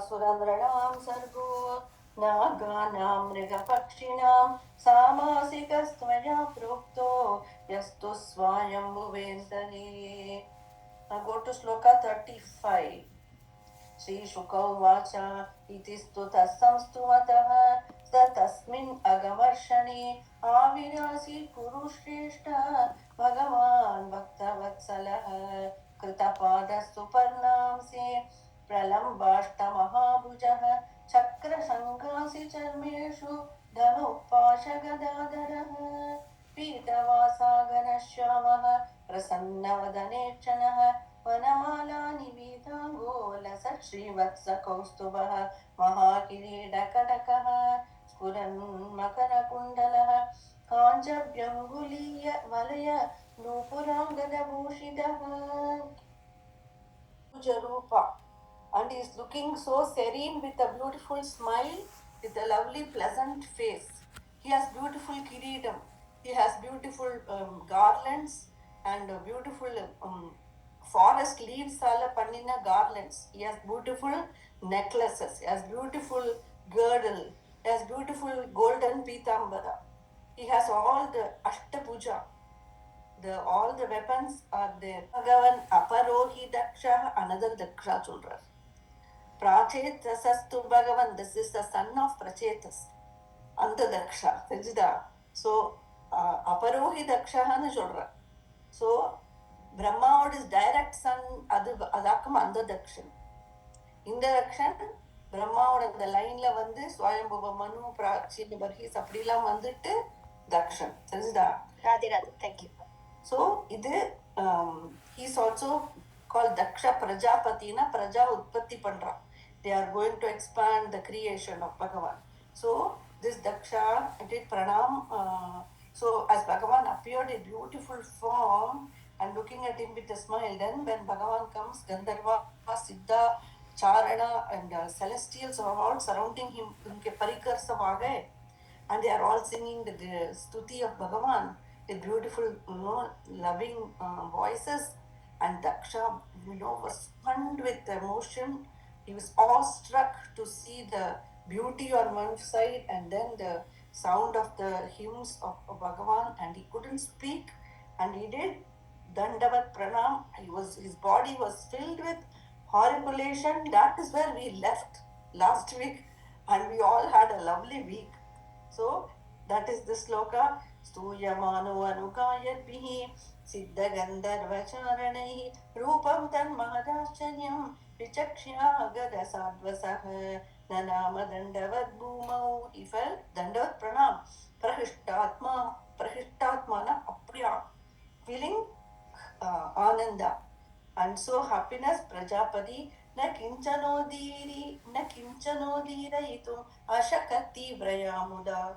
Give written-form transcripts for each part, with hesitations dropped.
सुरनृणां सर्गो नागानां मृगपक्षिणां सामासिकस्त्वया प्रोक्तो यस्तु स्वायम्भुवेन्दने. Now go to sloka 35. श्रीशुकौ उवाच इति स्तुतः संस्तुवतः स तस्मिन् अगमर्षणे आविरासीत् कुरु श्रेष्ठ भगवान् भक्तवत्सलः कृतपादः सुपर्णांसे प्रलम्बाष्टमहाभुजः चक्रशङ्कासि चर्मेषु धनुःपाशगदाधरः पीतवासाघनश्यामः प्रसन्नवदनेक्षणः वनमाला निवेदाङ्गो लसत् श्रीवत्सकौस्तुभः महाकिरीटकटकः स्फुरन् मकरकुण्डलः काञ्चव्यङ्गुलीय वलय नूपुराङ्गदभूषितः Jarupa, and he is looking so serene with a beautiful smile, with a lovely pleasant face. He has beautiful kireetam, he has beautiful garlands and beautiful forest leaves ala pannina garlands. He has beautiful necklaces, he has beautiful girdle, he has beautiful golden pitambara. He has all the ashtapuja. All the weapons are there. Bhagavan aparohi Dakṣa, another Dakṣa children. Prajāpati Bhagavan, this is the son of Prajāpati. Anta Dakṣa, Sajida. So, aparohi Dakṣa hana children. So, Brahma is direct son, adakam anda Dakshan. In the Dakshan, Brahma the line la vandu, Swayambhuva Manu, Prachini Barhis, Aprila Mandite, Dakshan. Sajida. Radhe Radhe, thank you. So, he is also called Dakṣa Prajāpati, na Praja Utpatti Pandra. They are going to expand the creation of Bhagavan. So, this Dakṣa did pranam. So, as Bhagavan appeared in beautiful form and looking at him with a smile, then when Bhagavan comes, Gandharva, Siddha, Charana and celestials are all surrounding him, unke parikarsa vaagaye, and they are all singing the stuti of Bhagavan with beautiful, loving voices. And Dakṣa, was stunned with emotion. He was awestruck to see the beauty on one side and then the sound of the hymns of Bhagavan, and he couldn't speak, and he did Dandavat Pranam. His body was filled with horripilation. That is where we left last week, and we all had a lovely week. So that is the sloka. स्तूयमानो अनुकायद्भिः सिद्धगन्धर्वचारणैः रूपं तन्महदाश्चर्यं विचक्ष्यागदसाध्वसः ननाम दण्डवद्भूमौ. He fell dandavat pranam. Prahishthatmana apriya, feeling ananda and so happiness. Prajāpati na kinchanodiraitum ashakati vrayamuda.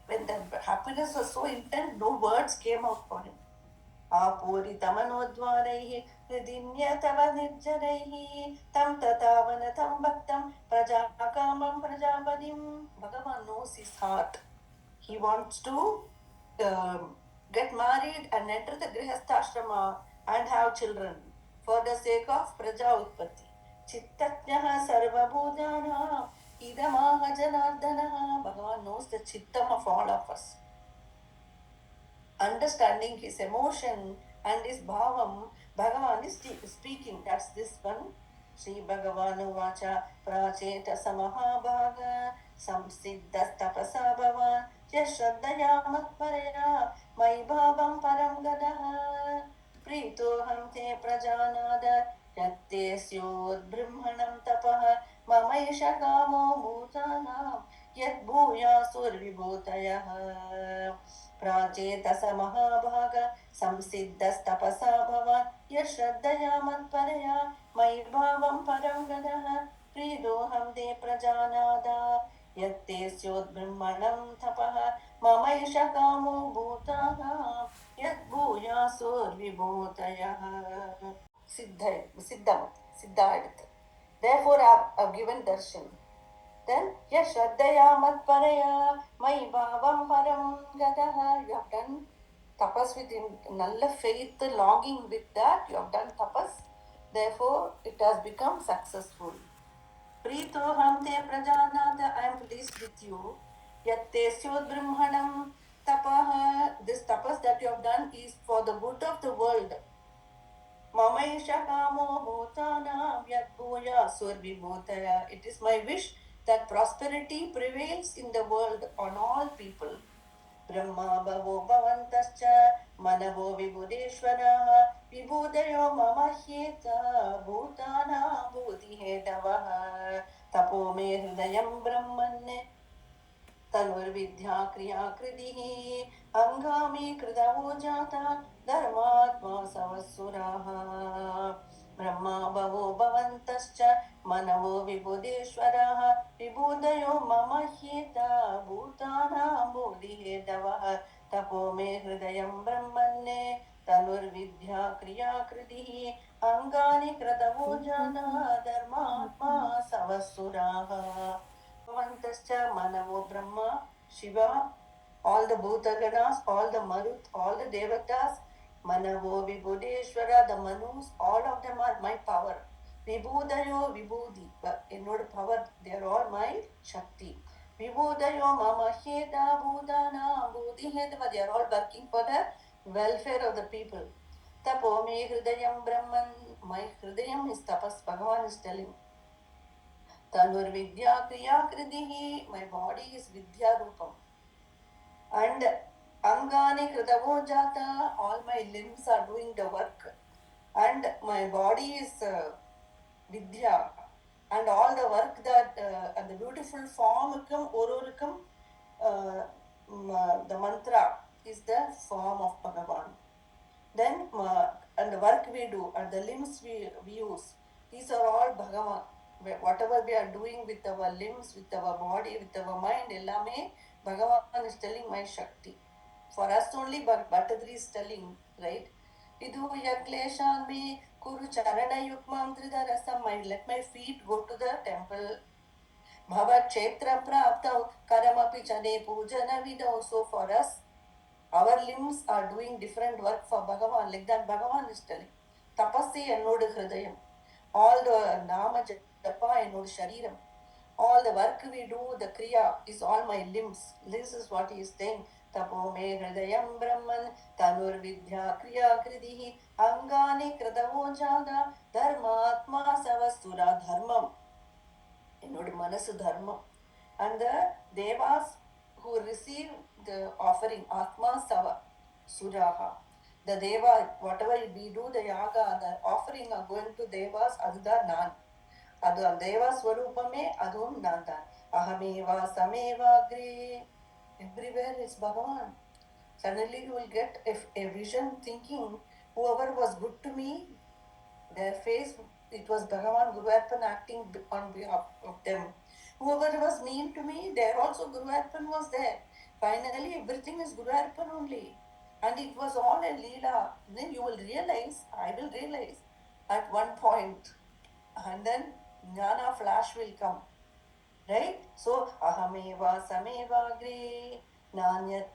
When the happiness was so intense, no words came out for him. Apuritamanoddvaraihi hridinyatava nirjaraihi tam tatavanatam bhaktam prajakamam prajapadim. Bhagavan knows his heart. He wants to get married and enter the grihastha ashrama and have children for the sake of praja utpatti. Chittatnyaha sarvabhutanam idamaha janardanaha. Bhagavan knows the chittam of all of us. Understanding his emotion and his bhavam, Bhagavan is speaking. That's this one. Sri Bhagavan uvacha pracheta samahabhaga samsiddhas tapasa bhavan yashraddhaya matparaya mai bhavam param gadaha pritoham te prajanada yatte syod brahmanam tapaha mamaisha kamo bhutanam yad bhuya survibhutayah. Prachetas महाभाग संसिद्धस्तपसा भवान् यश्रद्धया मत्परया मयि भावं परं गतः प्रीदोऽहं ते प्रजानादा यत्ते स्योद्ब्रह्मणं तपः ममैष कामो भूताः यद्भूयासुर्विभूतयः. Siddha. Therefore I have given darshan. Then, Yashraddhaya matparaya mai bhavam param gadaha. You have done tapas with nalla faith, longing with that. You have done tapas. Therefore, it has become successful. Pritoham te prajanata, I am pleased with you. Yatte syod brahmanam tapaha, this tapas that you have done is for the good of the world. Mamaisha kamo bhutana vyadbhuya survibhutaya. It is my wish that prosperity prevails in the world on all people. Brahma bhavo bhavantascha manavo vibhudeshwaraha vibhudayo mama hyeta bhutana bhutihetavaha tapo me hridayam brahmanne तनुर्विद्या क्रिया कृतिः अंगामी कृतवो जाता धर्मात्मा सवस्सुराः ब्रह्मा भवो भवन्तश्च मनवो विबुधेश्वराः विबुधयो मम ह्येता भूतानां बोधिहेतवः तपो मे हृदयं ब्रह्मन्ने तनुर्विद्या क्रिया कृतिः अंगानि कृतवो जाता धर्मात्मा सवस्सुराः Bhavantascha Manavo Brahma, Shiva, all the Bhutaganas, all the Marut, all the Devatas, Manavo Vibhudeshwara, the Manus, all of them are my power. Vibhudayo Vibhudi, in order power, they are all my Shakti. Vibhudayo Mama Heda Bhudana Bhudi Hedava, they are all working for the welfare of the people. Tapo me Hridayam Brahman, my Hridayam is tapas, Bhagavan is telling. Tanurvidya Kriya Kridihi, my body is Vidya Rupam. And Angani Kritavo Jata, all my limbs are doing the work. And my body is Vidya. And all the work that, and the beautiful form, Ororikam, the mantra is the form of Bhagavan. Then, and the work we do, and the limbs we use, these are all Bhagavan. Whatever we are doing with our limbs, with our body, with our mind, ellame Bhagavan is telling my Shakti. For us only, but Bhattadri is telling, right? Idhu yakleshan me kuru charana yukmam tridharasam. Let my feet go to the temple. Bhava kshetra praptau karamapi chane pujana vidau. So for us, our limbs are doing different work for Bhagavan. Like that Bhagavan is telling. Tapasi ennodu hridayam. All the nama japa ennodu shariram. All the work we do, the kriya is all my limbs. This is what he is saying. Tapo me hridayam brahman tanur vidya kriya kridihi angani kritavo jada dharmatma savasura dharmam. Ennodu manasu dharmam. And the devas who receive the offering, Atma Sava, Suraha. The Deva, whatever we do, the yaga, the offering are going to Devas, Aduda Nan. Adu Deva Swarupame, Adum Nandan. Ahameva Sameva Gre. Everywhere is Bhagavan. Suddenly you will get a vision thinking, whoever was good to me, their face, it was Bhagavan Guruvarpan acting on behalf of them. Whoever was mean to me, there also Guruvarpan was there. Finally, everything is Guruvarpan only. And it was all a Leela. Then you will realize, I will realize at one point, and then Jnana flash will come. Right? So, ahameva sameva agre nanyat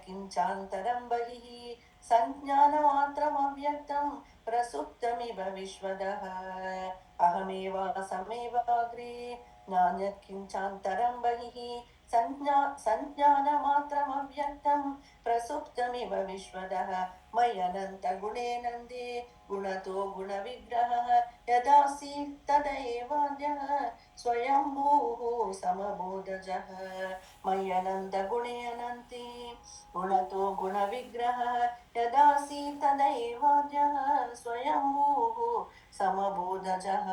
kinchantaram balihi sanjnanamatram avyaktam prasuptamiva vishwadaha ahameva sameva agre nanyat kinchantaram balihi sanjnanamatram avyaktam prasuptamiva vishwadaha mayananta gune nande gunato guna vigraha yadasi tadaevadyah स्वयंभूः समबोधजः मय्यनन्द गुणे अनन्ति गुणतो गुणविग्रहः यदासि तदैवाद्यः स्वयंभूः समबोधजः.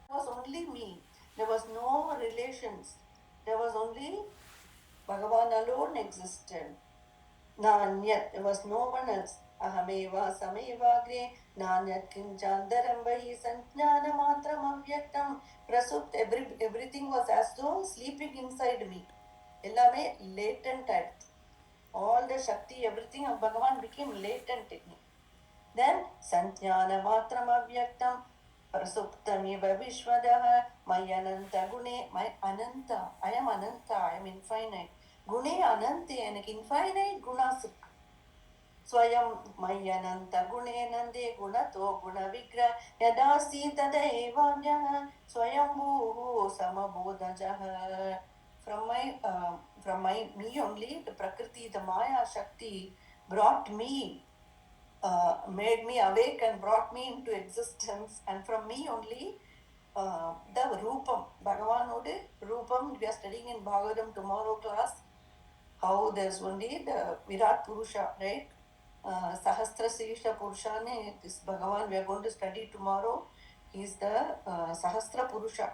It was only me. There was no relations. There was only Bhagavan alone existed. Nanyat, there was no one else. Ahameva samevagre nanyat kinchandaram bahi sanjnanamatram avyaktam prasupt. Everything was as though sleeping inside me. Ellame latent at. All the Shakti, everything of Bhagavan became latent in me. Then sanjnanamatram avyaktam prasuptamiva vishwadaha mayananta gune. My ananta, I am ananta, I am infinite. Gune anante, எனக்கு infinite gunas இருக்கு. स्वयं मय्यनन्त गुणे Nande गुणतो गुणविग्रह यदास्ति तदैवान्यः स्वयंभूः समबोधजः. From me only, the Prakriti, the Maya Shakti brought me, made me awake and brought me into existence, and from me only the Rupam, Bhagavan Rupam, we are studying in Bhagavatam tomorrow class, how there's only the Virat Purusha, right? Sahasra Sirisha Purushane, this Bhagavan we are going to study tomorrow. He is the Sahasra Purusha.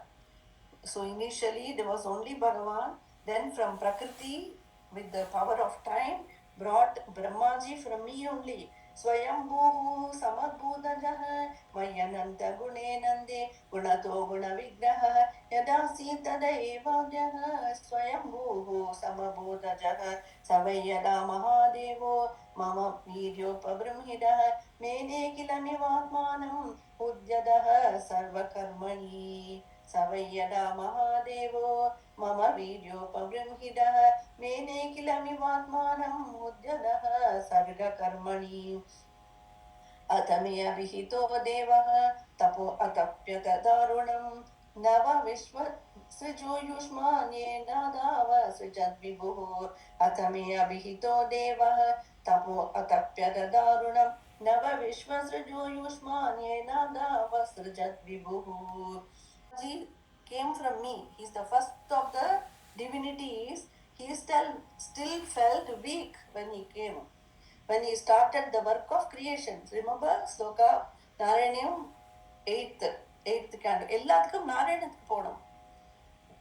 So initially there was only Bhagavan, then from Prakriti with the power of time brought Brahmaji from me only. Swayambhuhu samadbhudajah mayananta gune nande gunato guna vigraha yadasi tadaevavyah swayambhuhu samabodhajah savayada mahadevo mama viryopabrahmidah mene kilamivatmanam udyadah sarvakarmani savayada mahadevo mama viryopabrahmidah mene kilamivatmanam udyadah sarga karmani atame abhito devah tapo atapyata darunam nava vishva srijuyushmanye nadava srijat vibhuh atame abhito devah tapo atapyata darunam nava vishva srijuyushmanye nadava srijat vibhuh. He came from me. He's the first of the divinities. He still felt weak when he came. When he started the work of creation. Remember Sloka Narayanam 8th canto. எல்லாத்துக்கும் நாராயணத்துக்கு போகணும்.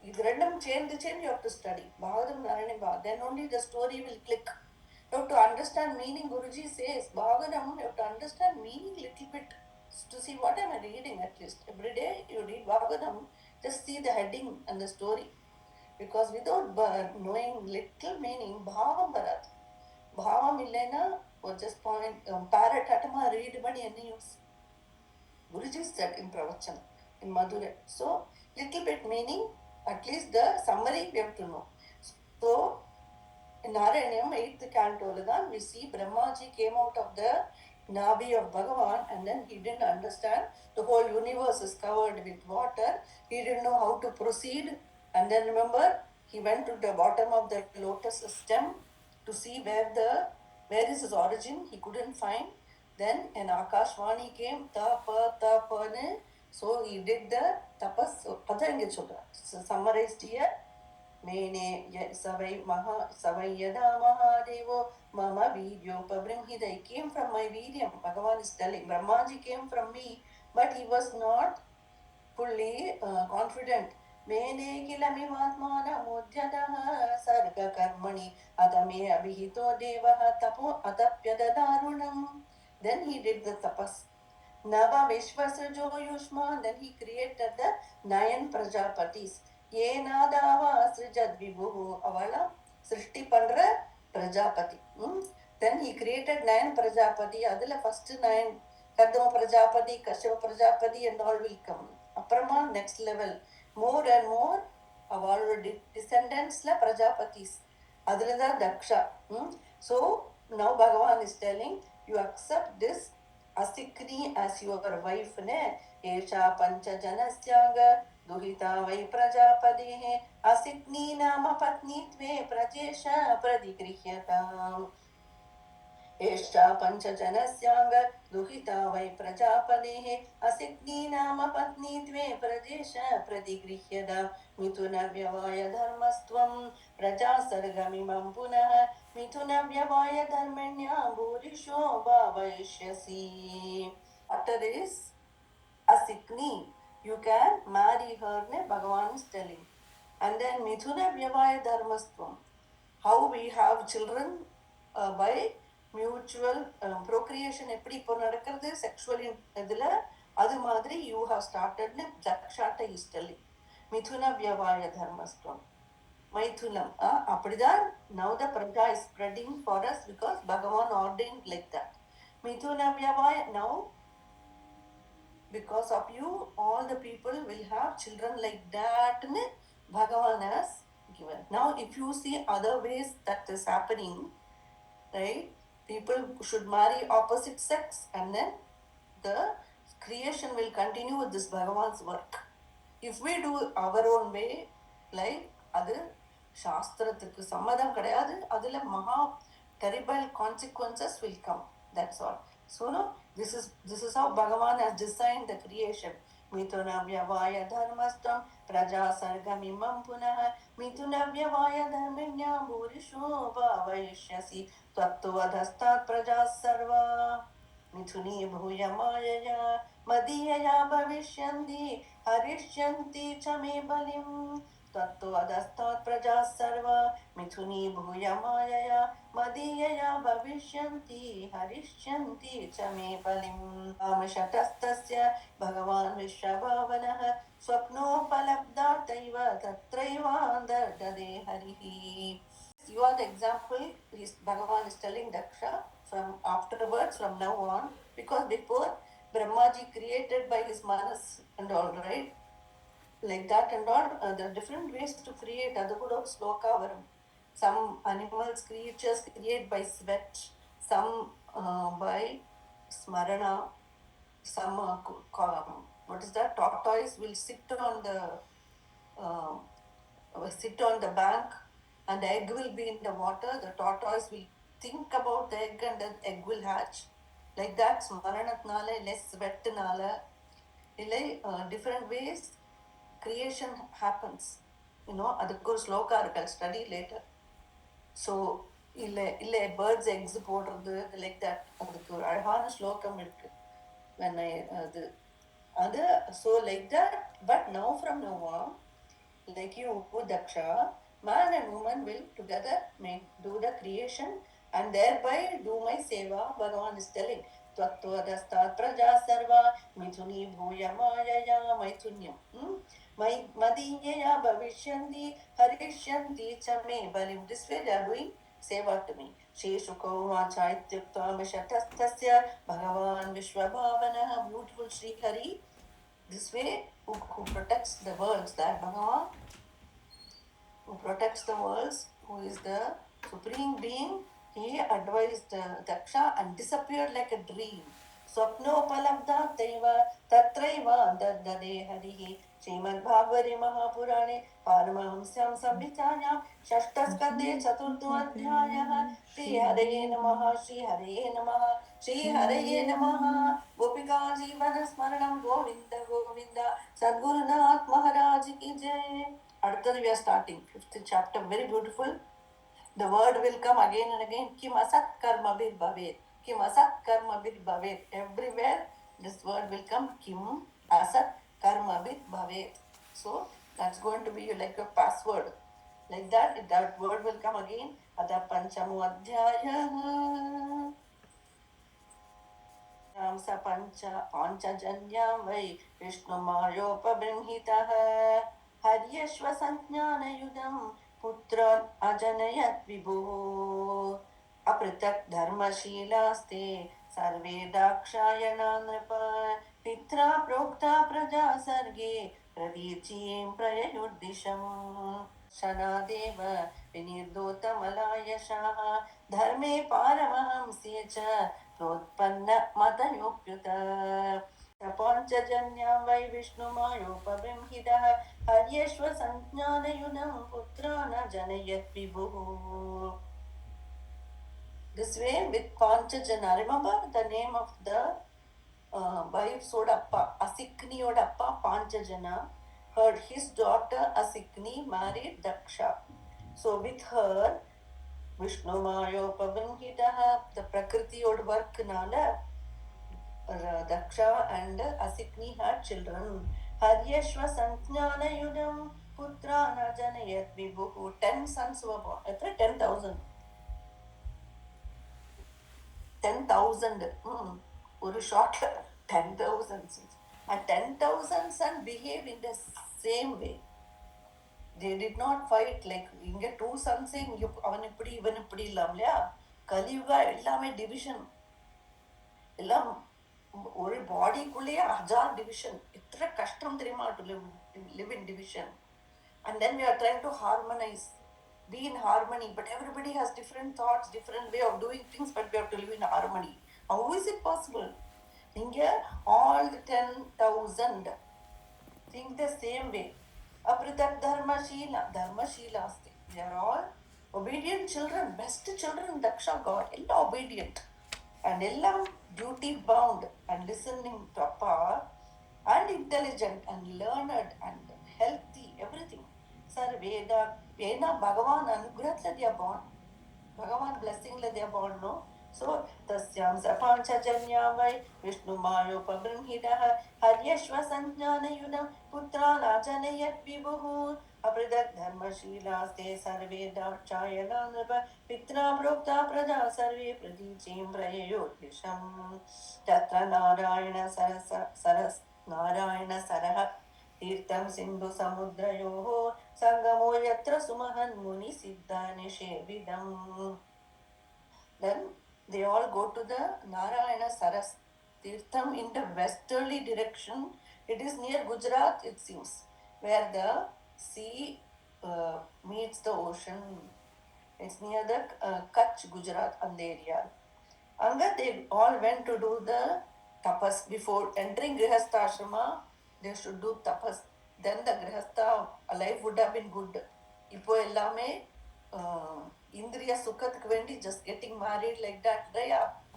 இது ரெண்டும் சேர்ந்து you have to study. Bhagavatam Narayanam. Then only the story will click. You have to understand meaning. Guruji says Bhagavatam, you have to understand meaning little bit. To see what am I reading at least. Every day you read Bhagavatam, just see the heading and the story. Because without knowing little meaning, Bhavam Bharat. Bhavam illena, or just point, parrot atama read bani any use. Guruji said in Pravachan, in Madurai. So, little bit meaning, at least the summary we have to know. So, in Narayanam 8th canto, we see Brahmaji came out of the Nabi of Bhagavan, and then he didn't understand. The whole universe is covered with water. He didn't know how to proceed. And then remember, he went to the bottom of the lotus stem to see where is his origin. He couldn't find. Then an Akashvani came, tapa. So he did the tapas. So summarized here. Mene savayada mahadevo mama viryopabrahmida. He came from my viryam. Bhagavan is telling. Brahmaji came from me, but he was not fully confident. Mene kilamivatmana mudhyadaha sarga karmani adame abhito devaha tapo atapyada darunam. Then he did the tapas. Nava Vishvasrajo Yushma, then he created the 9 Prajapatis. Yenadava Srijat Vibhuhu Avala Srishti Pandra Prajapati. Then he created 9 Prajapati. Adila first 9 Kadama Prajapati, Kashyapa Prajapati and all will come. Aprama next level. More and more our descendants la Prajapatis. Adila Dakṣa. So now Bhagavan is telling you accept this Asikni as your wife ne Esha Pancha Janasyaga Duhita Vai Prajapadihe Asikni Nama Patni Tve Prajesha Pradigrihyata Esha Pancha Janasyaga Duhita Vai Prajapadihe Asikni Nama Patni Tve Prajesha Pradigrihyata Mituna Vyavaya Dharmastvam Prajasargamimam Punaha Mithuna Vyavaya Dharmanya Bhurisho Bhavaishyasi. After this, Asikni, you can marry her, Bhagavan is telling. And then Mithuna Vyavaya Dharmastvam. How we have children by mutual procreation. Eppadi ipo nadakkuradhu sexually idhula adu madri you have started Dakṣata is telling. Mithuna Vyavaya Dharmastvam. Maithulam. Apadidan, now the Praja is spreading for us because Bhagavan ordained like that. Mithuna Vyavaya, now because of you, all the people will have children like that. Bhagavan has given. Now, if you see other ways that is happening, right? people should marry opposite sex, and then the creation will continue with this Bhagavan's work. If we do our own way, like அது சாஸ்திரத்துக்கு சம்மதம் கிடையாது, அதுல மகா terrible consequences will come. That's all. So no, this is how Bhagavan has designed the creation. Mithuna vyavaya dharmastam praja sargamimam punah mithuna vyavaya dharminya bhurisho bhavayishyasi tattu adhastat praja sarva मिथुनी भूयमायया मदीयया भविष्यन्ति हरिष्यन्ति च मे बलिम् तत्तो अधस्तात् प्रजाः सर्वा मिथुनी भूयमायया मदीयया भविष्यन्ति हरिष्यन्ति च मे बलिम् कामशतस्तस्य भगवान् विश्वभावनः स्वप्नोपलब्धार्थैव तत्रैवान्तर्दधे हरिः. You are the example. Bhagavan is telling Dakṣa from afterwards, from now on, because before Brahmaji created by his manas and all, right, like that and all, there are different ways to create. Adu kuda sloka varum. Some animals, creatures create by sweat, some by smarana, some what is that, tortoise will sit on the bank and the egg will be in the water. The tortoise will think about the egg and the egg will hatch. Like that, smaranatnala, less sweatnala, different ways creation happens. Adukku sloka irukku, study later. So illa birds eggs podradhu, like that, adukku alagana slokam irukku. When so like that. But now from now on, like you, Dakṣa, man and woman will together do the creation and thereby do my seva. Bhagavan is telling Tvattvadastat praja sarva mithuni bhuyamaya maithunyam madiyaya bhavishyanti harishyanti cha me balim. This way they are doing seva to me. Shri Shuko vacha ityukta mishatastasya Bhagavan Vishwabhavanah. Beautiful Sri Hari. This way, who protects the worlds, that Bhagavan, who protects the worlds, who is the supreme being, he advised Dakṣa and disappeared like a dream. Swapnopalabdha taiva tatraiva dadade harihi. Srimad Bhagavati Mahapurane Paramahamsyam Samhitayam Shashtaskande Chaturtho Adhyayah. Shri Hare Namaha, Shri Hare Namaha, Shri Hare Namaha. Gopika Jeevana Smaranam Govinda Govinda. Sadgurunath Maharaj Ki Jai. அடுத்தது we are starting 5th chapter, very beautiful. The word will come again and again. Kim Asat Karmabhir Bhavet. Kim Asat Karmabhir Bhavet. Everywhere this word will come. Kim Asat Karmabhir Bhavet. So that's going to be like a password. Like that word will come again. Ada Panchamo Adhyayah. Haṁsa Panchajanyam Vai Viṣṇu Mayopabrinhitah Haryashva Sannyānayudam Putran Ajanayat Vibhu Apritak Dharmashilaste Sarve Dakṣayana Nrapa Pitra Prokta Praja Sarge Pradīchīm Prayayuddisham Shanadeva Vinirdotamalāyashaha Dharme Paramahamsya cha Protpanna Matayopyuta Panchajanyam Vai Viṣṇu Mayopabrinhitah Haryashva Sannyānayudam Putrana Janayat Vibhu. This way with Panchajana, remember the name of the wives Odappa, Asikni Odappa Panchajana. His daughter Asikni married Dakṣa. So with her, Viṣṇu Mayopabrinhitah, the Prakriti would work nala. Dakṣa and Asikni had children. Haryashva Sannyānayudam Putrana Janayat Vibhu. 10 sons were born. 10,000. 10,000. One shot 10,000 sons. And 10,000 sons behaved in the same way. They did not fight like inga 2 sons avan ippadi ivan ippadi illam இல்லையா. கலியுகா எல்லாமே division. எல்லாம் ஒரு பாடிக்குள்ளேயே 1000 division. எத்தனை கஷ்டம் தெரியுமா to live in division. And then we are trying to harmonize be in harmony, but everybody has different thoughts, different way of doing things, but we have to live in harmony. How is it possible? Think all the 10,000 think the same way. Apritak dharma shila asti. They are all obedient children, best children, Dakṣa God, all obedient. And all duty bound and listening to Appa and intelligent and learned and healthy, everything. Sarveda, Vena Bhagavan Anugrahatla they are born. Bhagavan blessing they are born, no? So, tasyam sapanchajanya vai Vishnu mayo pabrinhidaha haryashva sanjnanayunam putran ajanayat vibuhu apridak dharmashilaste sarve darchayananava pitra prokta praja sarve pradicim prayayot visham tatra narayana saras narayana sarah तीर्थं सिन्धु समुद्रयोः संगमो यत्र सुमहन् मुनि सिद्धानि शेविदम्. Then they all go to the Narayana Saras Tirtham in the westerly direction. It is near Gujarat, it seems, where the sea meets the ocean. It's near the Kutch, Gujarat, and the area. Anga, they all went to do the tapas before entering Grihastha Ashrama. They should do tapas. Then the Grihastha life would have been good. Ipo ellame Indriya Sukhathukku vendi just getting married like that.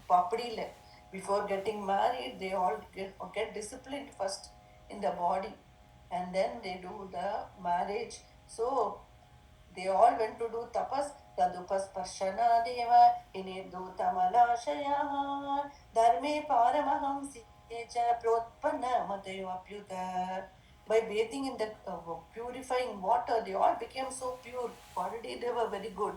Papadi before getting married, they all get disciplined first in the body, and then they do the marriage. So they all went to do tapas. Tadupasparshana deva inirdutamalaashaya dharme paramahamsi protpanna matayapyuta. By bathing in the purifying water, they all became so pure. Already they were very good.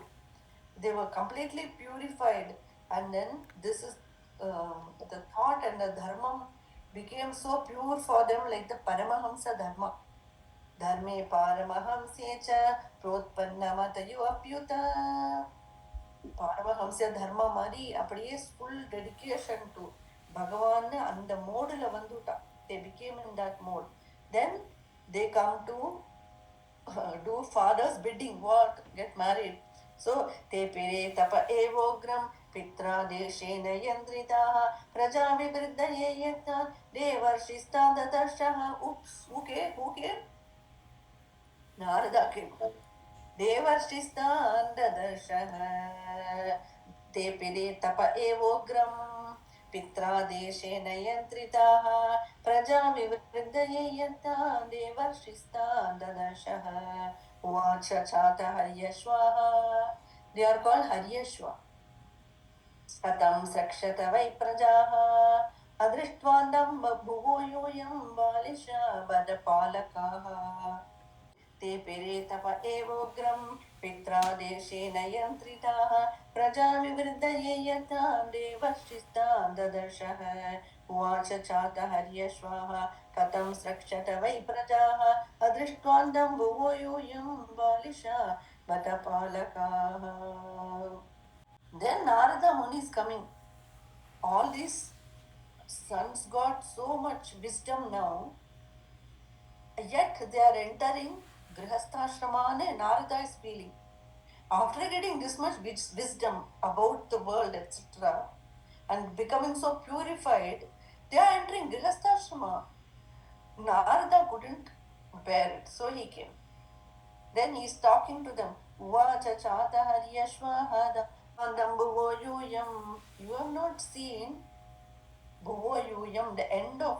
They were completely purified. And then this is the thought and the dharma became so pure for them, like the Paramahamsa dharma. Dharme paramahamse cha protpanna matayapyuta. Paramahamsa dharma mari அப்படியே full dedication to Bhagavan and the mode la vanduta. They became in that mode. Then they come to do father's bidding, what? Get married. So, te pire tapa evogram pitra deshena yandritaha praja vivriddhaye yatta devarshista dadashaha. Oops, who came? Narada came. Devarshista dadashaha te pire tapa evogram पित्रादेशेन यन्त्रिताः प्रजा विवृद्धये यन्ता देवर्षिस्तान् ददर्शः उवाच चात हर्यश्वाः. They are called Haryashva. कथं सक्षत वै प्रजाः अदृष्ट्वान्दं बभुवो यूयं बालिशा वदपालकाः. ते पिरे तप एवोग्रं पित्रादेशेन यन्त्रिताः प्रजा विवृद्धये यथा देवर्षिस्तान् ददर्शः उवाच चात हर्यश्वाः कथं स्रक्षत वै प्रजाः अदृष्ट्वान्दं भुवो यूयं बालिशा वदपालकाः. Then Narada Muni is coming. All these sons got so much wisdom now, yet they are entering Grihasthashrama. Narada is feeling, after getting this much wisdom about the world, etc., and becoming so purified, they are entering Grihasthashrama. Narada couldn't bear it, so he came. Then he is talking to them. Uvacha chata haryashvahada andambuvo yuyam. You have not seen bhuvo yuyam, the end of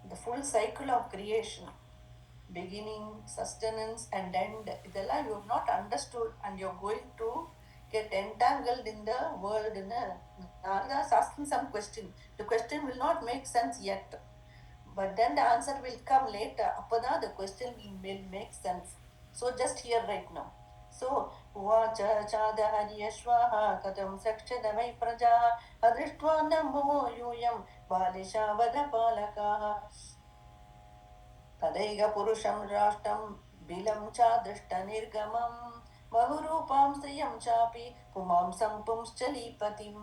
the full cycle of creation. Beginning, sustenance, and end. Idella you have not understood, and you're going to get entangled in the world. Narada is asking some question. The question will not make sense yet, but then the answer will come later. Apada the question will make sense. So just hear right now. So, Uvacha chada haryashvaha katam sakshada vai prajaha adrishtva nambho yuyam balisha vadapalakaha तदैव पुरुषं राष्ट्रं बिलं च दृष्टनिर्गमं बहुरूपां स्त्रियं चापि पुमांसं पुंश्चलीपतिम्.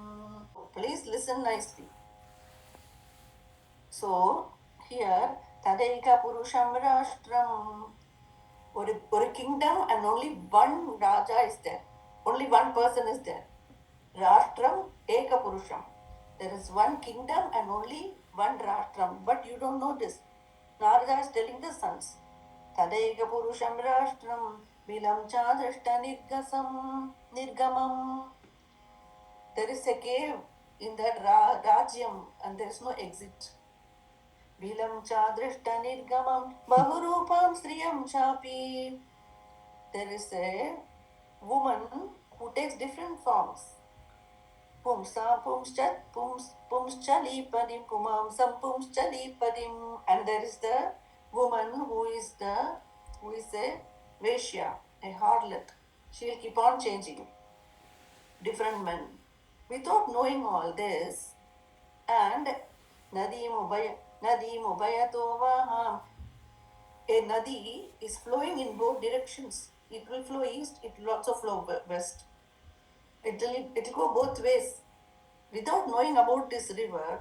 Please listen nicely. So here तदैव पुरुषं राष्ट्रं ஒரு kingdom and only one Raja is there. Only one person is there. Rashtram Eka Purusham. There is one kingdom and only one Rashtram. But you don't know this. Narada is telling the sons. Tadeka Purusham Rashtram Vilam Chadrishta Nirgamam. There is a cave in that Rajyam and there is no exit. Vilam Chadrishta Nirgamam Bahurupam Sriyam Chapi. There is a woman who takes different forms. Pumsa Pumschat Pumschalipadim Pumamsam Pumschalipadim. And there is the woman who is a Vaishya, a harlot. She will keep on changing different men. Without knowing all this, and Nadi Mubayatova, a Nadi is flowing in both directions. It will flow east, it will also flow west. It will go both ways. Without knowing about this river,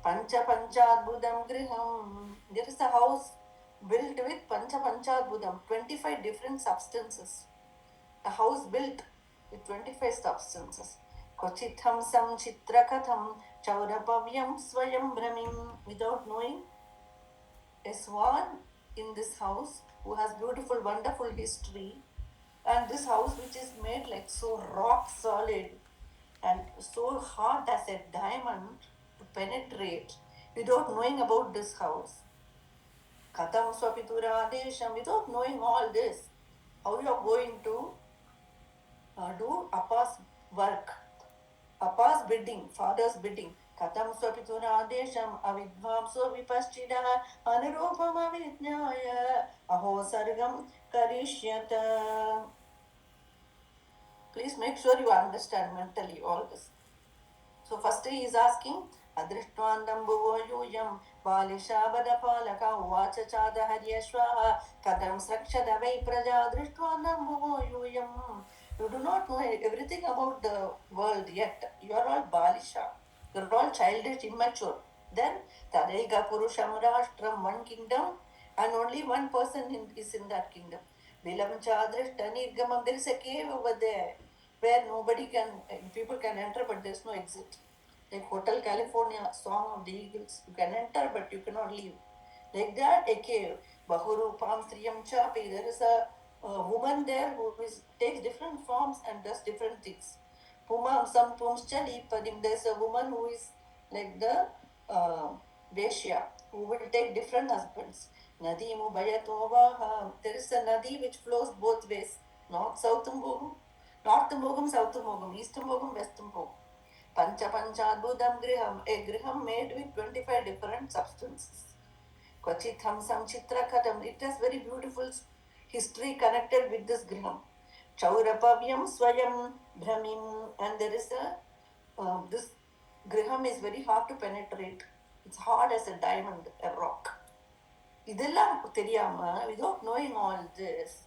Panchadbudam Griham, there is a house built with Panchadbudam, 25 different substances. A house built with 25 substances. Kochitham sam chitrakatham chaurapavyam swayam brahmim. Without knowing, a swan in this house who has beautiful, wonderful history, and this house which is made like so rock solid and so hard as a diamond to penetrate, without knowing about this house. Katham swapitura desham, without knowing all this, how you are going to do Appa's work, Appa's bidding, father's bidding. Katham swapitura desham avidvamso vipaschida anurupam avidnyaya aho sargam karishyata. Please make sure you understand mentally all this. So first he is asking, Adrishtwandam bhuvoyuyam Balishabadapalaka Uvacha Chada Haryashvaha Kadam Srakshada Vai Praja Adrishtwandam bhuvoyuyam. You do not know everything about the world yet. You are all Balisha. You are all childish, immature. Then Tadaiga Purusham Rashtram, one kingdom, and only one person is in that kingdom. Vilam Chadrishta Nirgamam, there is a cave over there where people can enter, but there's no exit. Like Hotel California, Song of the Eagles, you can enter, but you cannot leave. Like that, a cave. Bahurupam Sriyam Chapi, there is a woman there who takes different forms and does different things. Pumam Sam Pumschali Padim, there's a woman who is like the Vaishya, who will take different husbands. Nadi Mubayatovaha, there is a Nadi which flows both ways, north, south, North Mogum, South Mogum, East Mogum, West Mogum. Panchadbudam Griham, a Griham made with 25 different substances. Kochitham Sam Chitrakatam, it has very beautiful history connected with this Griham. Chaurapavyam Swayam Brahmim, and there is this Griham is very hard to penetrate. It's hard as a diamond, a rock. Idella Teriyama, without knowing all this,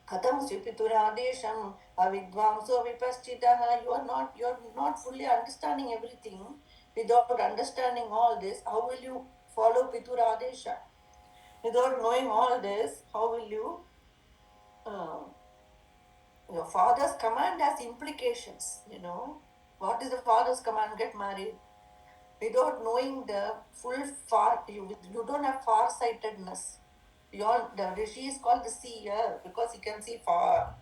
Katham Svipiturādesham avidvamso vipaschitaha. You are not fully understanding everything. Without understanding all this, how will you follow Piturādesha? Without knowing all this, how will you your father's command has implications, What is the father's command? Get married. Without knowing the full you don't have far-sightedness. The Rishi is called the seer because he can see far,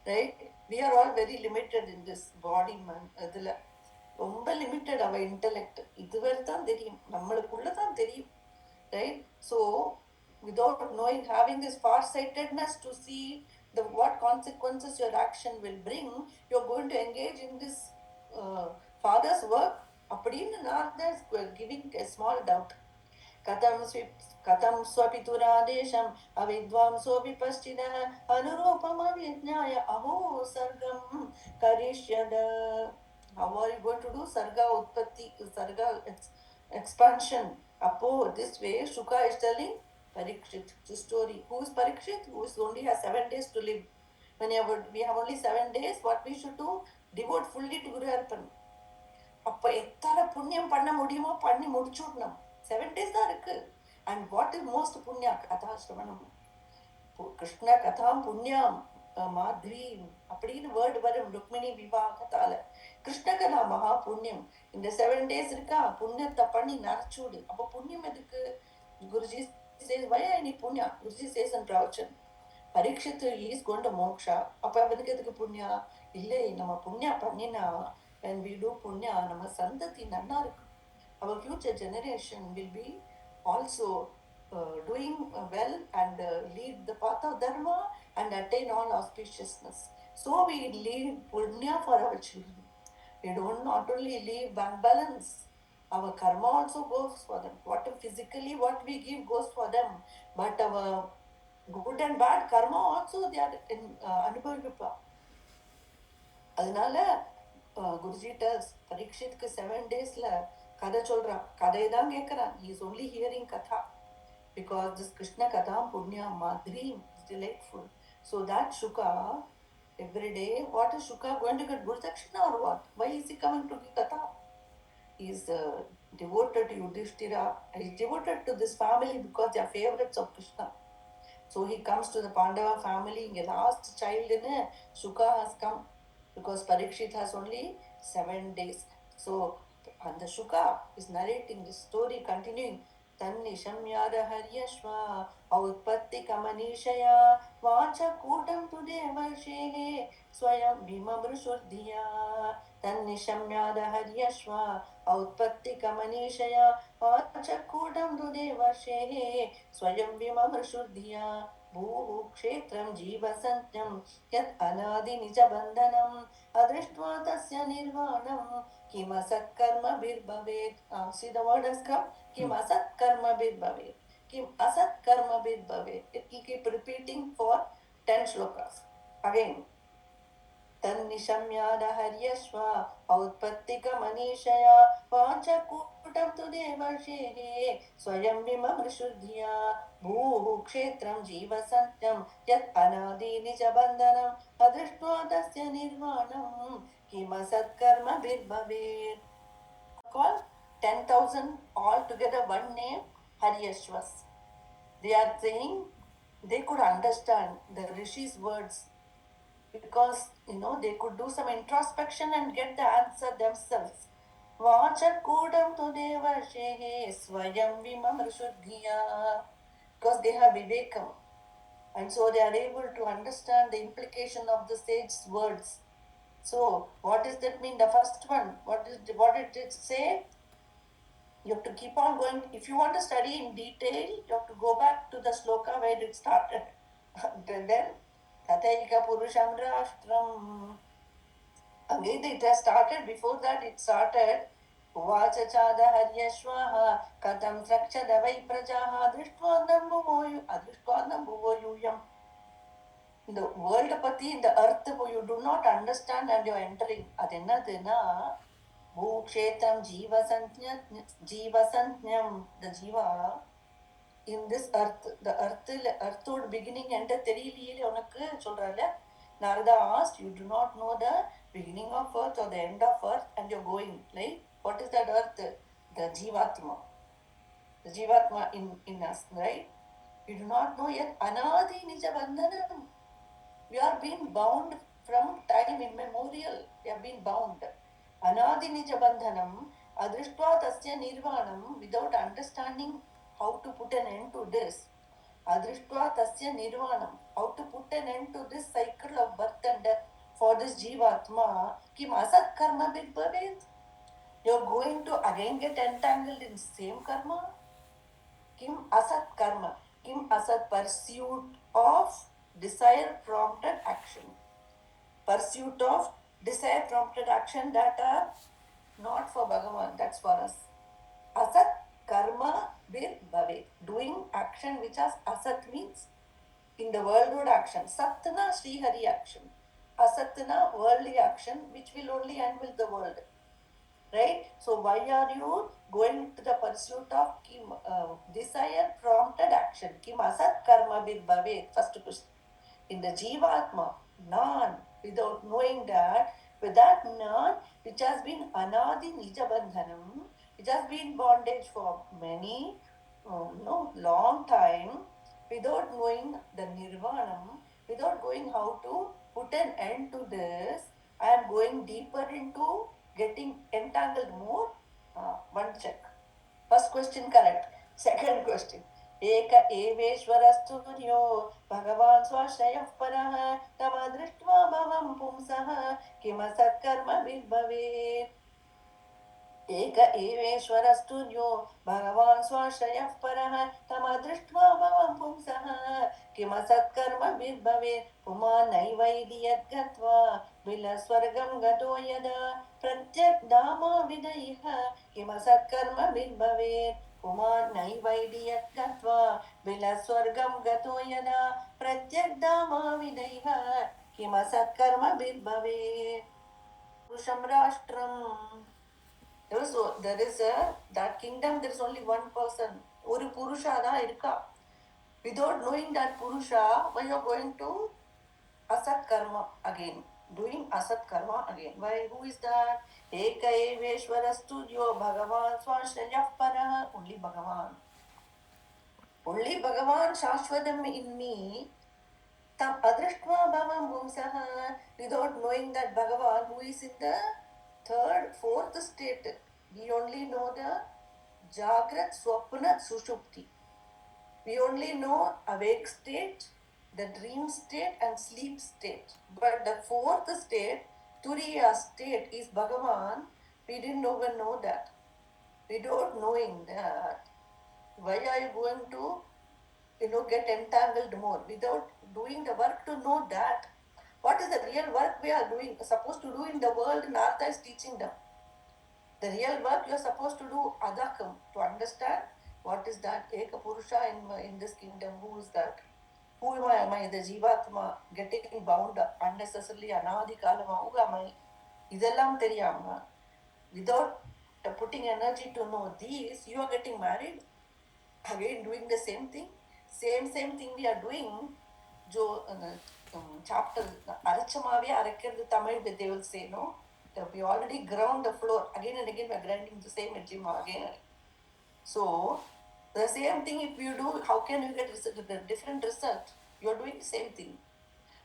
right? We are all very limited in this body, man. அதில் ரொம்ப limited our intellect. இதுவரை தான் தெரியும், நம்மளுக்குள்ள தான் தெரியும், right? So without knowing, having this far-sightedness to see what consequences your action will bring, you're going to engage in this father's work. அப்படின்னு நான் தான் giving a small doubt. Katham swapiturādesham avidvamso vipaschinah anurupam avidnyaya aho sargam karishyada. How are you going to do sarga utpatti, sarga expansion? Apo, this way Shuka is telling Parikshit the story. Who is Parikshit? Who only has 7 days to live. Whenever we have only 7 days, what we should do? Devote fully to Guru Arpan. அப்போ எத்தனை புண்ணியம் பண்ண முடியுமோ பண்ணி முடிச்சுடணும். 7 days தான் இருக்கு. And what is most punya? Katha Shravanam. Krishna Katham Punyam Madhvim அப்படின்னு word வரும் ருக்மிணி விவாகத்தால. கிருஷ்ண கதா மகா புண்ணியம். இந்த 7 days இருக்கா, புண்ணியத்தை பண்ணி நரைச்சூடு. அப்போ புண்ணியம் எதுக்கு? Guruji says, why I need punya? Guruji says in Pravachan, Parikshit is going to moksha. அப்ப அவனுக்கு எதுக்கு புண்ணியா? இல்லை, நம்ம புண்ணியா பண்ணினா, when we do punya, நம்ம சந்ததி நன்னா இருக்கும். Our future generation will be also doing well and lead the path of dharma and attain all auspiciousness. So we leave punya for our children. We don't not only leave bank balance, our karma also goes for them. What physically what we give goes for them, but our good and bad karma also they are in anubhavipa. அதனால Guruji tells பரீட்சித்துக்கு 7 daysல கதை சொல்றான். கதையை தான் கேட்கறான். He is only hearing katha because this Krishna katha punya madhri is delightful. So that Shuka every day, what is Shuka going to get? Guru Dakshina or what? Why is he coming to give katha? He is devoted to Yudhishthira. He is devoted to this family because they are favorites of Krishna. So he comes to the Pandava family. The last child in Shuka has come because Parikshit has only 7 days. So, and the Shuka is narrating this story continuing. Tannishamyada haryashva autpatti kamanishaya vacha kudam tu devarshehe swayam bhimamrushurdhiya. Tannishamyada haryashva autpatti kamanishaya vacha kudam tu devarshehe swayam bhimamrushurdhiya. भूः क्षेत्रं जीवसंज्ञं यत् अनादि निजबन्धनम् अदृष्ट्वा तस्य निर्वाणं किमसत्कर्मभिर्भवेत्. See the word has come. Kim asat karmabhir Kim asat karmabhir. It will keep repeating for 10 shlokas. Again. तन्निशम्याद हर्यश्व औत्पत्तिकमनीषया वाचकूटं तु देवर्षेः स्वयं विममृषुद्धिया भूः क्षेत्रं जीवसत्यं यत् अनादि निजबन्धनम् अदृष्ट्वा तस्य निर्वाणं किमसत्कर्मभिर्भवेत्. Call 10,000 all together one name Haryashvas. They are saying they could understand the Rishi's words because they could do some introspection and get the answer themselves. Vachakudam tu devarshehe swayam vimamrushudhiya. Because they have vivekam and so they are able to understand the implication of the sage's words. So what does that mean? The first one, what did it say? You have to keep on going. If you want to study in detail, you have to go back to the sloka where it started. Then Tathaika Purusham Rashtram. Again, it has started. Before that, it started. Vachachada Haryashvaha Katam Trakshada Vai Prajaha Adrishtvanam Bhuvoyuyam. The world pati, in the earth, you do not understand and you are entering. Adenadena Bhukshetram Jivasantnyam. The Jiva in this earth, the earth beginning and theriyaliyele unakku solrala. Narada asked, you do not know the beginning of earth or the end of earth and you're going, right? What is that earth? The Jivatma. The Jivatma in us, right? You do not know yet. Anadi nija bandhanam. We are being bound from time immemorial. We have been bound. Anadi nija bandhanam adrishtva tasya nirvanam. Without understanding how to put an end to this. Adrishtva tasya nirvanam. How to put an end to this cycle of birth and death for this Jivatma. Kim asat karma bhavet. You're going to again get entangled in same karma. Kim asat karma. Kim asat pursuit of desire prompted action. Pursuit of desire prompted action that are not for Bhagavan, that's for us. Asat karma bir bhavet. Doing action which has asat means in the worldward action. Satna Srihari action. Asatna worldly action which will only end with the world. Right? So why are you going to the pursuit of desire prompted action? Kim asat karma bir bhavet. First question. In the Jivatma, non, without knowing that, with that non, which has been anadi nija bandhanam, which has been bondage for many, long time, without knowing the nirvanam, without going how to put an end to this, I am going deeper into getting entangled more. One check. First question correct. Second question. एक एवेश्वरस्तुर्यो भगवान् स्वाश्रयः परः तम दृष्ट्वा भवं पुंसः किमसत्कर्मभिर्भवेत्. एक एवेश्वरस्तुर्यो भगवान् स्वाश्रयः परः तम दृष्ट्वा भवं पुंसः किमसत्कर्मभिर्भवेत्. पुमान्नैवैदि यद्गत्वा बिलस्वर्गं गतो यदा प्रत्यग्धामाविदैः किमसत्कर्मभिर्भवेत्. पुमान्नैवैदि यद्गत्वा बिलस्वर्गं गतो यदा प्रत्यग्धामाविदैः किमसत्कर्मभिर्भवेत्. पुरुषं राष्ट्रम्. There is that kingdom, there is only one person. Oru Purusha da irka. Without knowing that Purusha, why you are going to Asat karma again? Doing Asat karma again. Why? Who is that? Eka eveshwarastu yo Bhagavan swashayah parah. Only Bhagavan. Only Bhagavan shashvadam in me. Tam adrishtva bhavam bhumsaha. Without knowing that Bhagavan, who is in the third, fourth state, we only know the Jagrat, Swapna, Sushupti. We only know awake state, the dream state and sleep state. But the fourth state, Turiya state, is Bhagavan. We didn't even know that. Without knowing that, why are you going to, get entangled more? Without doing the work to know that. What is the real work we are doing, supposed to do in the world? Nartha is teaching them. The real work you are supposed to do, adakam, to understand what is that Eka Purusha in this kingdom, who is that? Who am I? The Jivatma, getting bound unnecessarily, Anadi Kalama, who am I? Idellam Teriyama. Without putting energy to know these, you are getting married, again doing the same thing. Same thing we are doing. Jo chapter Arachamavi Arakir Tamil, they will say, no? We already ground the floor. Again and again we are grinding the same ejima again. So the same thing if you do, how can you get a different result? You are doing the same thing.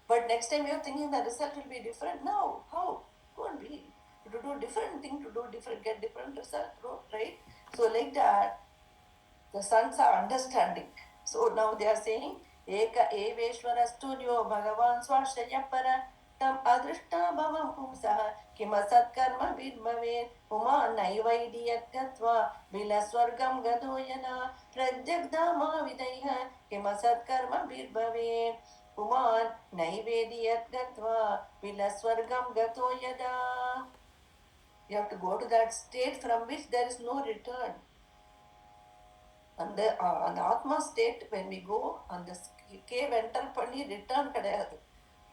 But next time you are thinking the result will be different. No, how? Won't be. To do different thing, get different result, right? So like that, the sons are understanding. So now they are saying, Eka eveshwarastu Bhagavan swashaya para tam adrishta bhavam pumsaha kimasatkarma vidmave uma naivaidi yatgatva bilaswargam gado yana pradyagdama vidaiha kimasatkarma vidmave uma naivedi yatgatva bilaswargam gato yada. You have to go to that state from which there is no return. And the Atma state, when we go, and the cave enter panni return kadayadu.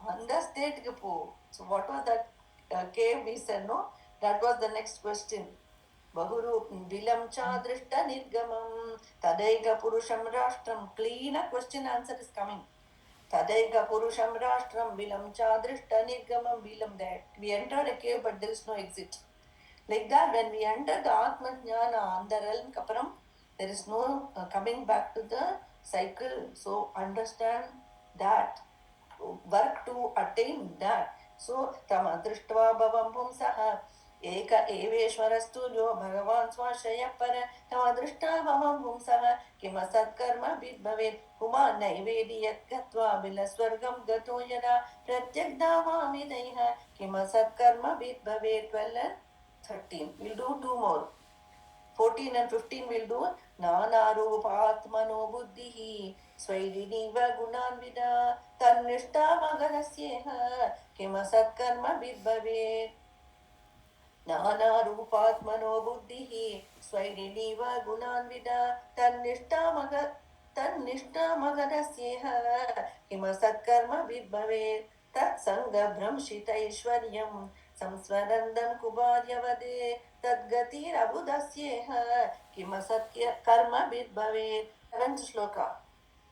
And the state ku po. So what was that cave we said, no? That was the next question. Bahuru vilam cha drishta nirgamam tadaika purusham rashtram. Clean a question answer is coming. Tadaika purusham rashtram vilam cha drishta nirgamam vilam. That we entered a cave but there is no exit. Like that, when we enter the Atma Jnana, the realm kaparam, there is no coming back to the cycle. So understand that. Work to attain that. So tama drishtva bhavam pumsaha eka eveshwarastu jo bhagavan swashaya para tama drishtva bhavam pumsaha kimasat karma vidbhavet kuma naivedi yat gatva bilaswargam gato yada pratyagdava vidaiha kimasat karma vidbhavet. 12 and 13. We'll do two more. 14 and 15 we'll do. Nana rupatmano buddhihi svaidiniva gunanvida tannishta magarasyeha kimasat karma vidbhavet. Nana rupatmano buddhihi svaidiniva gunanvida tannishta magarasyeha kimasat karma vidbhavet. Tat sangha bhramshita ishwaryam samsvarandam kubaryavade tadgatir abudasyeha kimasatya karma vidbhavet. 7th shloka.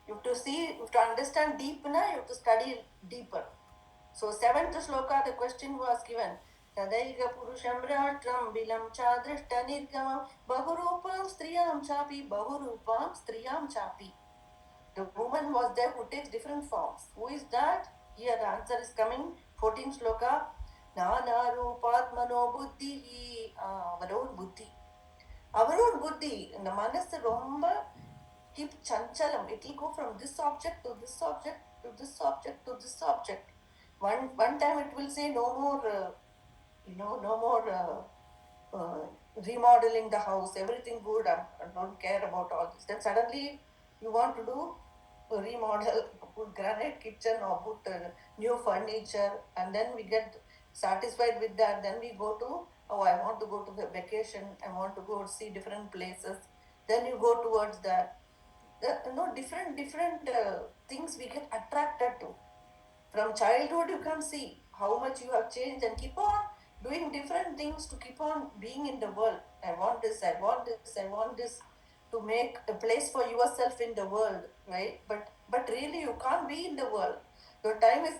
You have to see, you have to understand deep, you have to study deeper. So 7th shloka, the question was given. Tadaiga purusham rastram vilam cha drishta nirgamam bahurupam striyam chapi bahurupam striyam chapi. The woman was there who takes different forms. Who is that? Here the answer is coming. 14th shloka. Nana Rupatmano Buddhi. Our own buddhi. Our own buddhi. In the manasa romba keep chanchalam. It will go from this object to this object to this object to this object. One time it will say no more, no more remodeling the house, everything good, I don't care about all this. Then suddenly you want to do a remodel, put granite kitchen or put new furniture, and then we get satisfied with that. Then we go to, oh, I want to go to the vacation, I want to go see different places. Then you go towards that. Different things we get attracted to. From childhood, you can see how much you have changed and keep on doing different things to keep on being in the world. I want this, I want this, I want this, to make a place for yourself in the world, right? But really, you can't be in the world. Your time is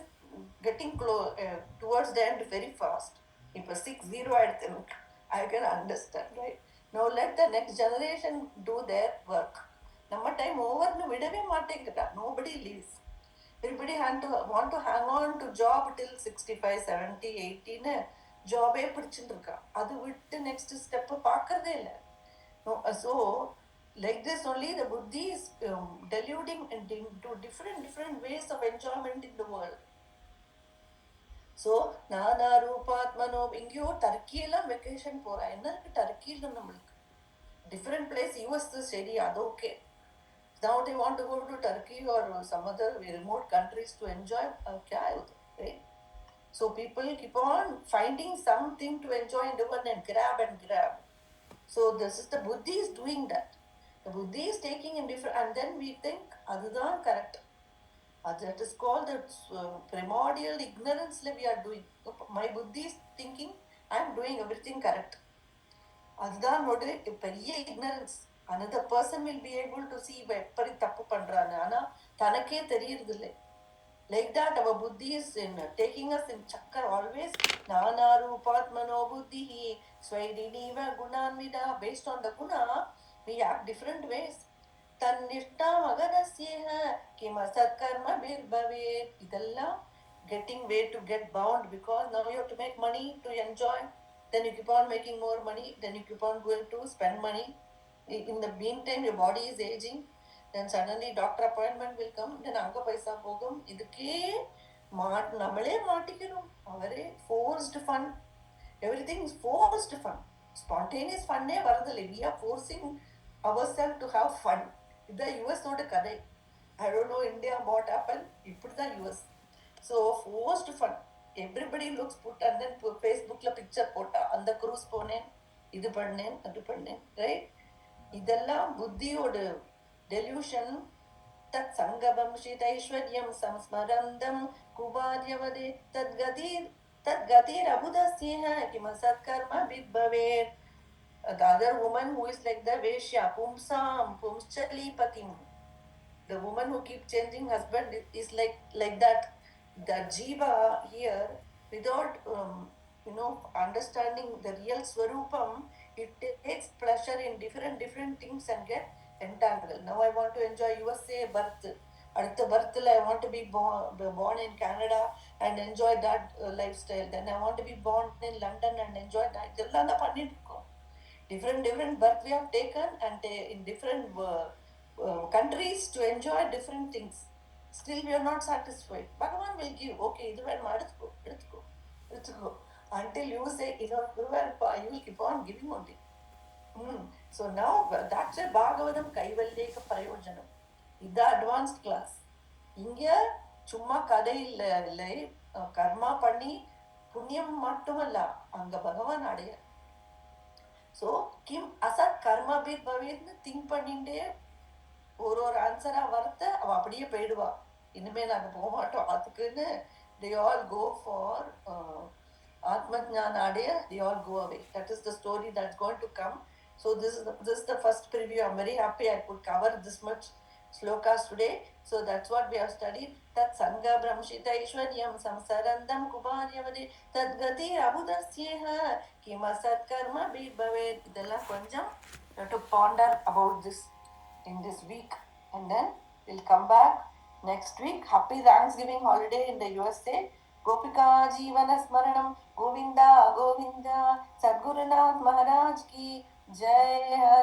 getting towards the end very fast. If a 6-0, I think I can understand, right? Now let the next generation do their work. Nama time over, nobody leaves. Everybody want to hang on to job till 65, 70, 80 ஜாபே பிடிச்சிட்டு இருக்கா. அது விட்டு next step பார்க்கறதே இல்லை. So like this only the buddhi is deluding into different ways of enjoyment in the world. So நானா ரூபாத்மனோ, எங்கேயோ டர்க்கியெல்லாம் vacation போறா. என்ன இருக்கு டர்க்கியில்? நம்மளுக்கு டிஃப்ரெண்ட் பிளேஸ். யூஎஸ் சரி, அது okay. Now they want to go to Turkey or some other remote countries to enjoy. Right? So people keep on finding something to enjoy in the world and grab. So this is the buddhi is doing that. The buddhi is taking in different, and then we think adhaan correct. That is called the primordial ignorance we are doing. My buddhi is thinking I am doing everything correct. அதுதான் ஒரு பெரிய ignorance. Another person will be able to see எப்படி தப்பு பண்றான்னு. ஆனா தனக்கே தெரியறது இல்லை. Like that, our buddhi is taking us in chakkar always. Nana rupatmano buddhihi svaidiniva gunanvida. Based on the guna, we have different ways. Tannishta magadasyeha kima satkarma bhavet. Idella getting way to get bound, because now you have to make money to enjoy. Then you keep on making more money. Then you keep on going to spend money. In the meantime, your body is aging. Then suddenly doctor appointment will come. Then anga paisa pogum. Idukke nammale maattikkirom. Avare forced fun. Everything is forced fun. Spontaneous fun ne varadille. We are forcing ourselves to have fun. Idha US oda kadai. I don't know India what happened. Ippudha US. So forced fun. Everybody looks put, and then Facebook la picture pota. And the cruise ponen. Idu pannen, adu pannen. Right? இதெல்லாம் புத்தியோட delusion. Dutt சங்கபம் ஸ்ரீதைஸ்வர்யம் சம்ஸ்மரந்தம் குபார்யவதே தத்கதிர் அபுதஸ்யேஹ கிம சத்கர்ம பித்பவேத். The other woman who is like the Veshya, Pumschalipatim. The woman who keeps changing husband is like that. The jiva here, without understanding the real swarupam, it takes pleasure in different things and get entangled. Now I want to enjoy USA birth. Adutha birthla I want to be born in Canada and enjoy that lifestyle. Then I want to be born in London and enjoy that. Idella na pannirukkom. Different birth we have taken, and in different countries to enjoy different things. Still we are not satisfied. Bhagavan will give. Okay, idu veduma eduthuko. Until you say, Guruvarappa, you will keep on giving only. So now, that's a Bhagavatam Kaivalyeka Prayojanam. This is advanced class. Inge, chumma kadai illai, karma panni, punyam mattumalla, anga Bhagavan adaya. So, kim asat Karmabhir Bhavet think panninde, ஒரு ஆன்சரா வரத்த அவ அப்படியே போயிடுவா. இனிமே நாங்க போக மாட்டோம் அதுக்குன்னு. They all go for Atmajnana Adaya, they all go away. That is the story that's going to come. So this is the first preview. I'm very happy I could cover this much slokas today. So that's what we have studied. Tat sangha brahmshita ishwaryam samsarandam kubaryavade tadgati abudasyeha kima satkarma bhavet. Idella konjam you have to ponder about this in this week, and then We'll come back next week. Happy Thanksgiving holiday in the USA. Gopika Jeevana Smaranam Govinda Govinda Sadgurunath Maharaj ki Jai.